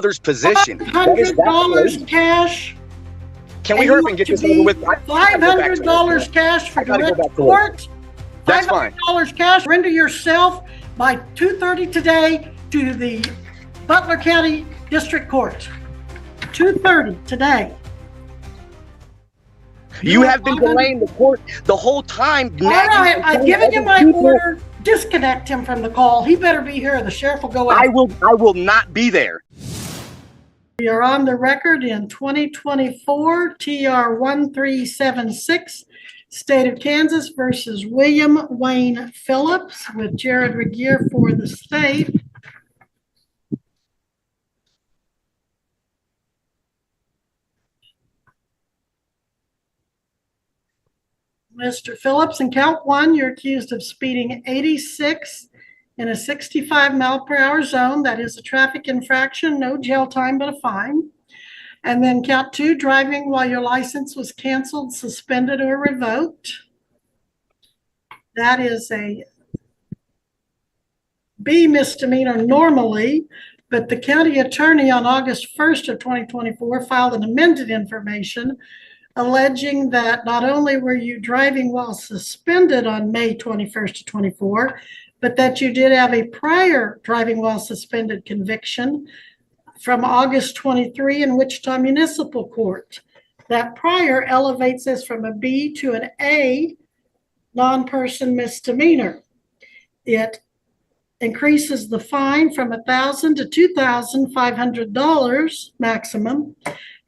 other's position. That is $500 cash. Can we hurry up and get this over with? $500 cash for direct court. That's fine. $500 cash. Render yourself by 2:30 today to the Butler County District Court. 2:30 today. You have been delaying the court the whole time. All right, I've given you my order. Disconnect him from the call. He better be here. The sheriff will go out. I will not be there. We are on the record in 2024 TR 1376, State of Kansas versus William Wayne Phillips, with Jared Regier for the state. Mr. Phillips, in count one, you're accused of speeding 86 in a 65-mile-per-hour zone. That is a traffic infraction, no jail time, but a fine. And then count two, driving while your license was canceled, suspended, or revoked. That is a B misdemeanor normally, but the county attorney on August 1st of 2024 filed an amended information alleging that not only were you driving while suspended on May 21st of 24, but that you did have a prior driving while suspended conviction from August 23 in Wichita Municipal Court. That prior elevates this from a B to an A non-person misdemeanor. It increases the fine from $1,000 to $2,500 maximum,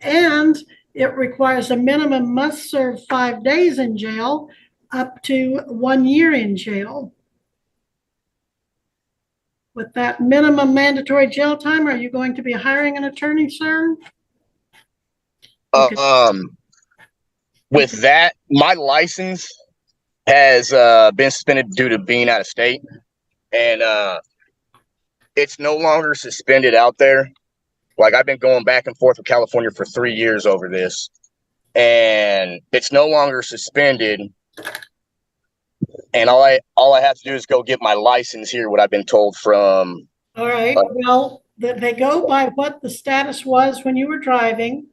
and it requires a minimum must serve 5 days in jail up to 1 year in jail. With that minimum mandatory jail time, are you going to be hiring an attorney, sir? Okay. With that, my license has been suspended due to being out of state, and it's no longer suspended out there. Like, I've been going back and forth with California for 3 years over this, and it's no longer suspended. And all I have to do is go get my license here, what I've been told from. All right. Well, they go by what the status was when you were driving.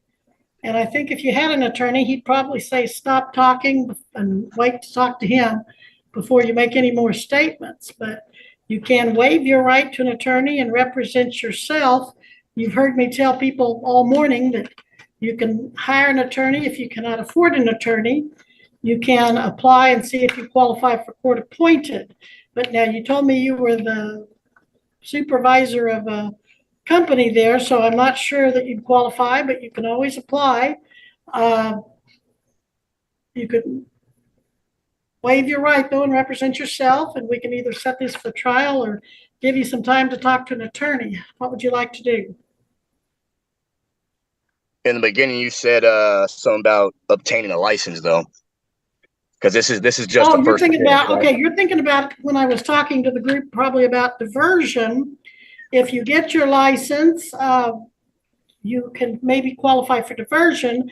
And I think if you had an attorney, he'd probably say, stop talking and wait to talk to him before you make any more statements. But you can waive your right to an attorney and represent yourself. You've heard me tell people all morning that you can hire an attorney if you cannot afford an attorney. You can apply and see if you qualify for court appointed. But now you told me you were the supervisor of a company there, so I'm not sure that you'd qualify, but you can always apply. You could waive your right, though, and represent yourself, and we can either set this for trial or give you some time to talk to an attorney. What would you like to do? In the beginning, you said something about obtaining a license, though, because this is just the first. You're thinking about when I was talking to the group, probably about diversion. If you get your license, you can maybe qualify for diversion.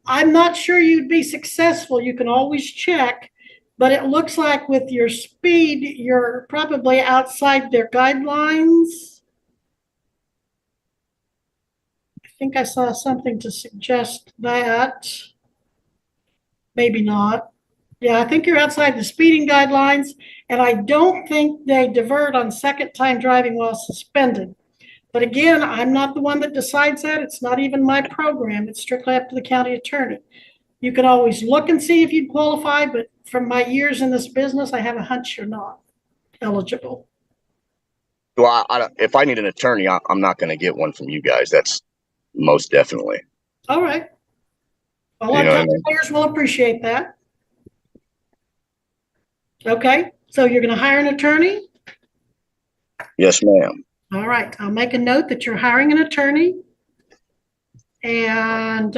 I'm not sure you'd be successful. You can always check, but it looks like with your speed, you're probably outside their guidelines. I think I saw something to suggest that. Maybe not. Yeah, I think you're outside the speeding guidelines, and I don't think they divert on second time driving while suspended. But again, I'm not the one that decides that. It's not even my program. It's strictly up to the county attorney. You can always look and see if you'd qualify, but from my years in this business, I have a hunch you're not eligible. Well, if I need an attorney, I'm not going to get one from you guys. That's most definitely. All right. Well, our taxpayers will appreciate that. Okay, so you're going to hire an attorney? Yes, ma'am. All right, I'll make a note that you're hiring an attorney. And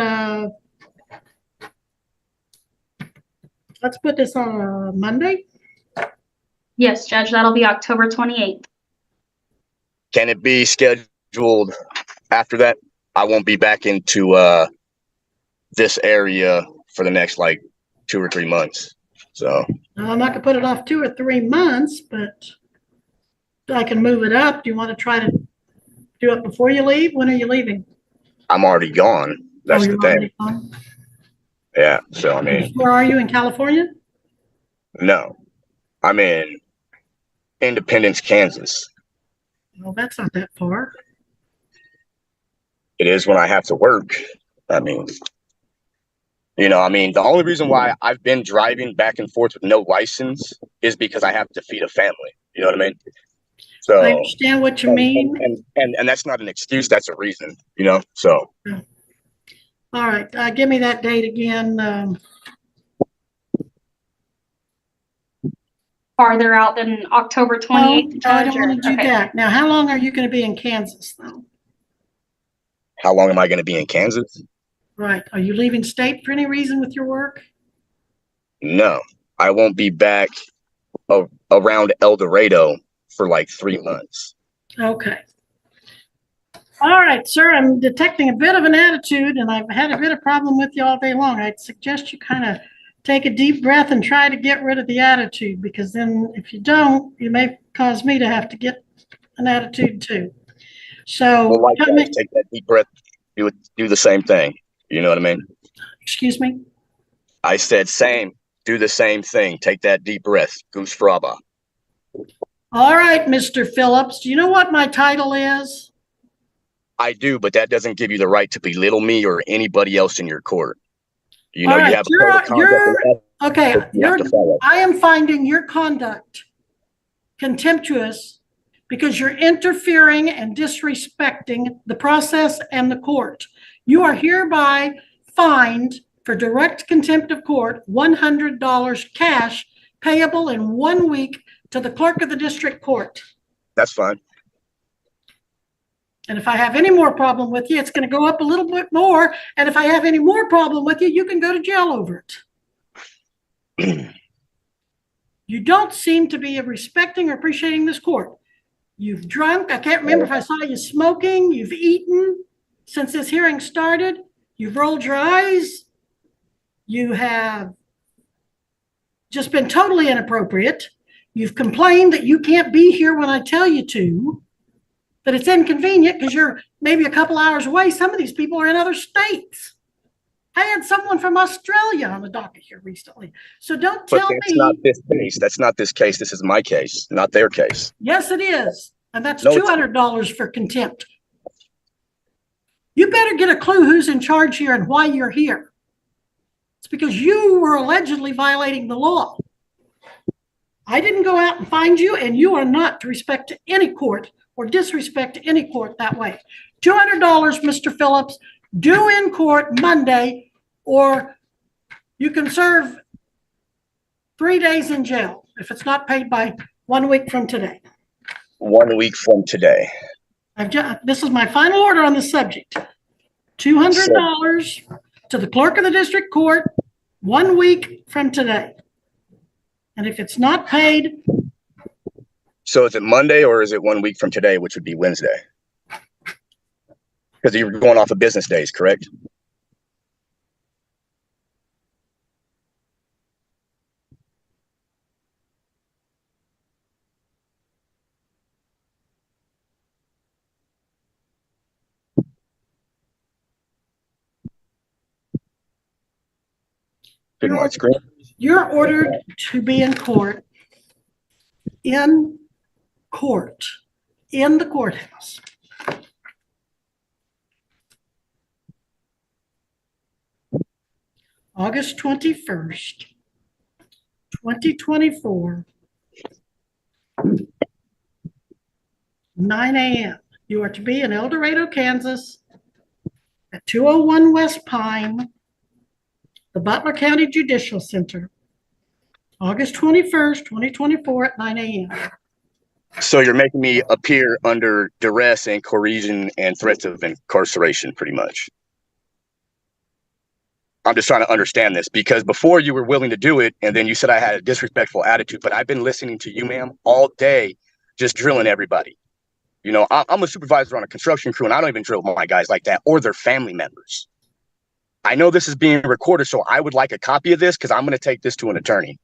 let's put this on a Monday. Yes, Judge, that'll be October 28th. Can it be scheduled after that? I won't be back into this area for the next like 2 or 3 months. So I'm not gonna put it off 2 or 3 months, but I can move it up. Do you want to try to Do it before you leave? When are you leaving? I'm already gone. That's the you're thing. already gone? Yeah. So I mean, Where are you, in California? no, I'm in Independence, Kansas. Well, that's not that far. It is when I have to work. I mean, the only reason why I've been driving back and forth with no license is because I have to feed a family. You know what I mean? I So, understand what you and mean. and that's not an excuse. That's a reason. So All right, give me that date again. Farther out than October 28th, No, I Judge? don't want to do Okay. that. Now, how long are you going to be in Kansas, though? how long am I going to be in Kansas? Right. Are you leaving state for any reason with your work? No, I won't be back around El Dorado for like 3 months. Okay. All right, sir, I'm detecting a bit of an attitude, and I've had a bit of problem with you all day long. I'd suggest you kind of take a deep breath and try to get rid of the attitude, because then if you don't, you may cause me to have to get an attitude too. So, Well, likewise, take that deep breath. Do the same thing. You know what I mean? excuse me? I said same. Do the same thing. Take that deep breath. Goose fraba. All right, Mr. Phillips, do you know what my title is? I do, but that doesn't give you the right to belittle me or anybody else in your court. You All know, you right, have a code of conduct okay, you have to follow. I am finding your conduct contemptuous because you're interfering and disrespecting the process and the court. You are hereby fined for direct contempt of court, $100 cash payable in 1 week to the clerk of the district court. That's fine. And if I have any more problem with you, it's going to go up a little bit more. And if I have any more problem with you, you can go to jail over it. You don't seem to be respecting or appreciating this court. You've drunk. I can't remember if I saw you smoking. You've eaten since this hearing started. You've rolled your eyes. You have just been totally inappropriate. You've complained that you can't be here when I tell you to, that it's inconvenient because you're maybe a couple hours away. Some of these people are in other states. I had someone from Australia on the docket here recently. So don't tell me. That's not this case. That's not this case. This is my case, not their case. Yes, it is. And that's No, $200 for contempt. You better get a clue who's in charge here and why you're here. It's because you were allegedly violating the law. I didn't go out and find you, and you are not to respect to any court or disrespect any court that way. $200, Mr. Phillips, due in court Monday, or you can serve 3 days in jail if it's not paid by 1 week from today. 1 week from today. This is my final order on the subject. $200 to the clerk of the district court 1 week from today. And if it's not paid. So is it Monday or is it 1 week from today, which would be Wednesday? Because you're going off of business days, correct? You're ordered to be in court, in the courthouse. August 21st, 2024, 9 a.m. You are to be in El Dorado, Kansas, at 201 West Pine, the Butler County Judicial Center, August 21st, 2024 at 9 a.m. So you're making me appear under duress and coercion and threats of incarceration, pretty much. I'm just trying to understand this, because before you were willing to do it, and then you said I had a disrespectful attitude, but I've been listening to you, ma'am, all day, just drilling everybody. You know, I'm a supervisor on a construction crew, and I don't even drill my guys like that or their family members. I know this is being recorded, so I would like a copy of this because I'm going to take this to an attorney.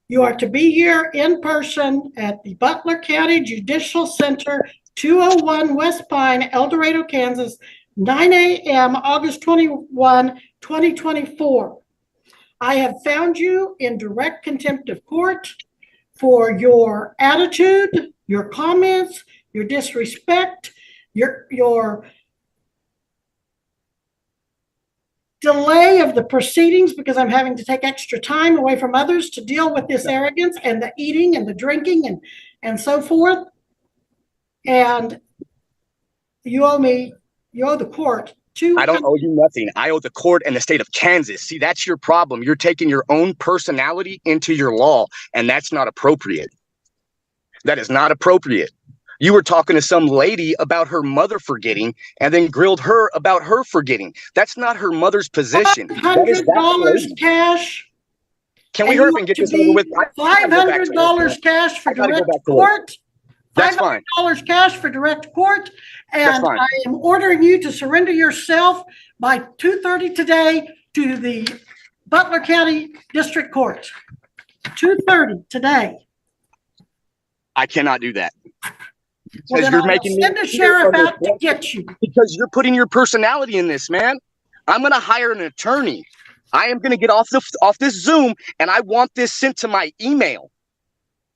You are to be here in person at the Butler County Judicial Center 201 West Pine, El Dorado, Kansas, 9 a.m., August 21, 2024. I have found you in direct contempt of court for your attitude, your comments, your disrespect, your delay of the proceedings because I'm having to take extra time away from others to deal with this arrogance and the eating and the drinking and so forth. And you owe the court I don't owe you nothing. I owe the court and the state of Kansas. See, that's your problem. You're taking your own personality into your law, and that's not appropriate. That is not appropriate. You were talking to some lady about her mother forgetting and then grilled her about her forgetting. That's not her mother's position. That is that $500 lady. cash. Can we hurry up and get this over with? $500 cash for direct court. That's fine. $500 cash for direct court, and I am ordering you to surrender yourself by 2:30 today to the Butler County District Court. 2:30 today. I cannot do that. Well, then you're making send a sheriff out to get you. Because you're putting your personality in this, man. I'm going to hire an attorney. I am going to get off this Zoom, and I want this sent to my email.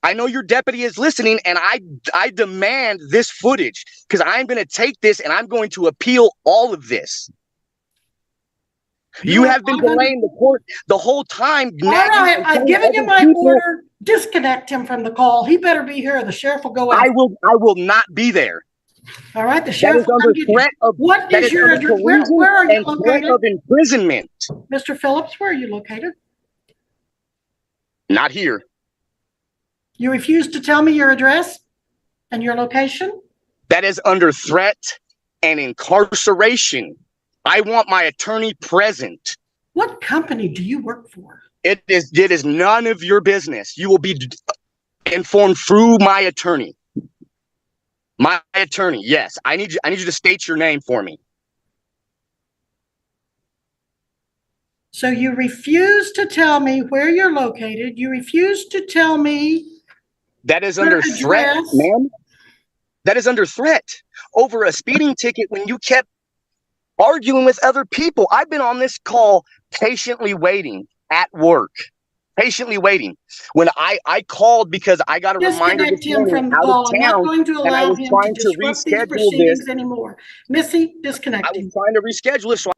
I know your deputy is listening, and I demand this footage because I'm going to take this and I'm going to appeal all of this. You have been delaying the court the whole time. All right, I've given you my order. Disconnect him from the call. He better be here or the sheriff will go out. I will not be there. All right, the sheriff will under threat of what is your address? Where are you located? Threat of imprisonment. Mr. Phillips, where are you located? Not here. You refuse to tell me your address and your location? That is under threat and incarceration. I want my attorney present. What company do you work for? It is none of your business. You will be informed through my attorney. My attorney, yes. I need you to state your name for me. So you refuse to tell me where you're located. You refuse to tell me that is under threat, ma'am. That is under threat over a speeding ticket when you kept arguing with other people. I've been on this call patiently waiting at work, patiently waiting. When I called because I got a reminder this morning out of town, and I was trying to reschedule this anymore. Missy, disconnect him. I was trying to reschedule it. So